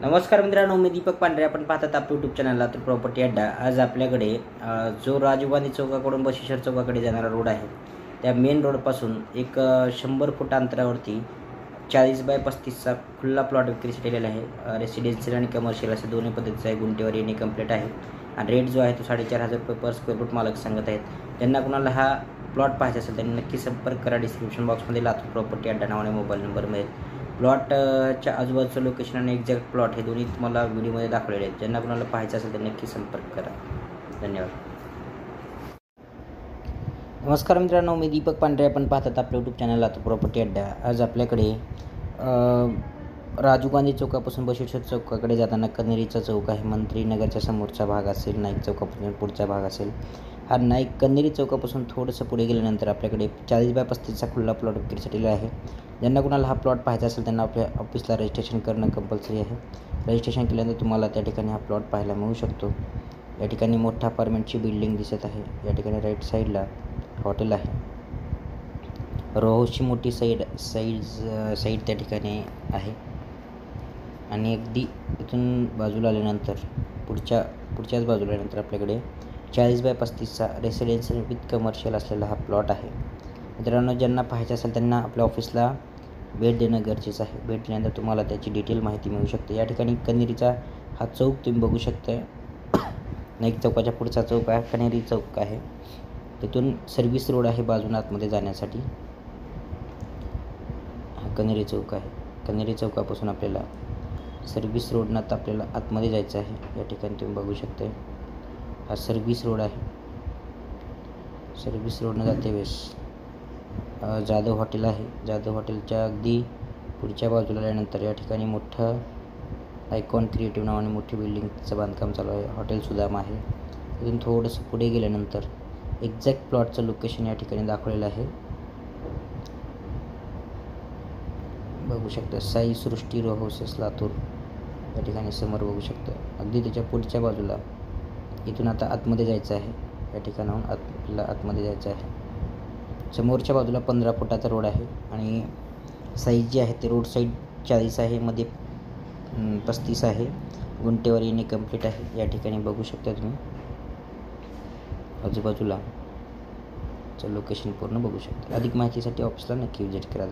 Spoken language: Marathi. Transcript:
नमस्कार मित्रांनो, मी दीपक पांढरे. आपण पाहतात आपल्या यूट्यूब चॅनलला तर प्रॉपर्टी अड्डा. आज आपल्याकडे जो राजीव गांधी चौकाकडून बशिष्ठर चौकाकडे जाणारा रोड आहे, त्या मेन रोडपासून एक 100 फूट अंतरावरती 40 बाय 35चा खुल्ला प्लॉट विक्रीसाठी आलेला आहे. रेसिडेन्शियल आणि कमर्शियल असे दोन्ही पद्धतीचा आहे. गुंठेवर येणे कंप्लीट आहे आणि रेट जो आहे तो 4,500 रुपये पर स्क्वेअर फूट मालक सांगत आहेत. ज्यांना कुणाला हा प्लॉट पाहायचा असेल त्यांनी नक्की संपर्क करा. डिस्क्रिप्शन बॉक्समध्ये लातूर प्रॉपर्टी अड्डा नावाने मोबाईल नंबर मिळेल. प्लॉटच्या आजूबाजूचं लोकेशन आणि एक्झॅक्ट प्लॉट हे दोन्ही तुम्हाला व्हिडिओमध्ये दाखवलेले आहेत. ज्यांना कुणाला पाहायचं असेल तर नक्की संपर्क करा. धन्यवाद. नमस्कार मित्रांनो, मी दीपक पांढरे. आपण पाहतात आपल्या यूट्यूब चॅनलला तर प्रॉपर्टी अड्डा. आज आपल्याकडे राजीव गांधी चौकापासून बशिष्ठर चौकाकडे जाताना कन्हेरीचा चौक आहे. मंत्रीनगरच्या समोरचा भाग असेल, नाईक चौकापासून पुढचा भाग असेल. हा नाईक कन्हेरी चौकापासून थोडंसं पुढे गेल्यानंतर आपल्याकडे 40 बाय 35चा खुल्ला प्लॉट विक्रीसाठी आहे. ज्यांना कुणाला हा प्लॉट पाहायचा असेल त्यांना आपल्या ऑफिसला रजिस्ट्रेशन करणं कंपल्सरी आहे. रजिस्ट्रेशन केल्यानंतर तुम्हाला त्या ठिकाणी हा प्लॉट पाहायला मिळू शकतो. या ठिकाणी मोठ्या अपार्टमेंटची बिल्डिंग दिसत आहे. या ठिकाणी साईडला हॉटेल आहे. रोहाऊसची मोठी साईड त्या ठिकाणी आहे. आणि अगदी इथून बाजूला आल्यानंतर पुढच्याच बाजूला आल्यानंतर आपल्याकडे 40 बाय 35चा रेसिडेन्शियल विथ कमर्शियल असलेला हा प्लॉट आहे. मित्रांनो, ज्यांना पाहायचं असेल त्यांना आपल्या ऑफिसला भेट देणं गरजेचं आहे. भेट दिल्यानंतर तुम्हाला त्याची डिटेल माहिती मिळू शकते. या ठिकाणी कन्हेरीचा हा चौक तुम्ही बघू शकता. नाईक चौकाच्या पुढचा चौक आहे, कन्हेरी चौक आहे. तिथून सर्व्हिस रोड आहे बाजूने आतमध्ये जाण्यासाठी. हा कन्हेरी चौक आहे. कन्हेरी चौकापासून आपल्याला सर्व्हिस रोडनं आपल्याला आतमध्ये जायचं आहे. या ठिकाणी तुम्ही बघू शकता हा सर्व्हिस रोड आहे. सर्व्हिस रोडनं जाते वेळेस जाधव हॉटेल आहे. जाधव हॉटेलच्या अगदी पुढच्या बाजूला आल्यानंतर या ठिकाणी मोठं आयकॉन क्रिएटिव्ह नावाने मोठी बिल्डिंगचं बांधकाम चालू आहे. हॉटेल सुदाम आहे. तिथून थोडंसं पुढे गेल्यानंतर एक्झॅक्ट प्लॉटचं लोकेशन या ठिकाणी दाखवलेलं आहे. बघू शकता साई सृष्टी रो हाऊसेस लातूर या ठिकाणी समोर बघू शकता. अगदी त्याच्या पुढच्या बाजूला इथून आता आतमध्ये जायचं आहे. या ठिकाणाहून आपल्याला आतमध्ये जायचं आहे. समोरच्या बाजूला 15 फुटाचा रोड आहे आणि साईज जी आहे ते रोड साईड 40 आहे, मध्ये 35 आहे. गुंठेवर येणे कंप्लीट आहे. या ठिकाणी बघू शकता तुम्ही आजूबाजूला लोकेशन पूर्ण बघू शकता. अधिक माहितीसाठी ऑफिसला नक्की विजिट करा.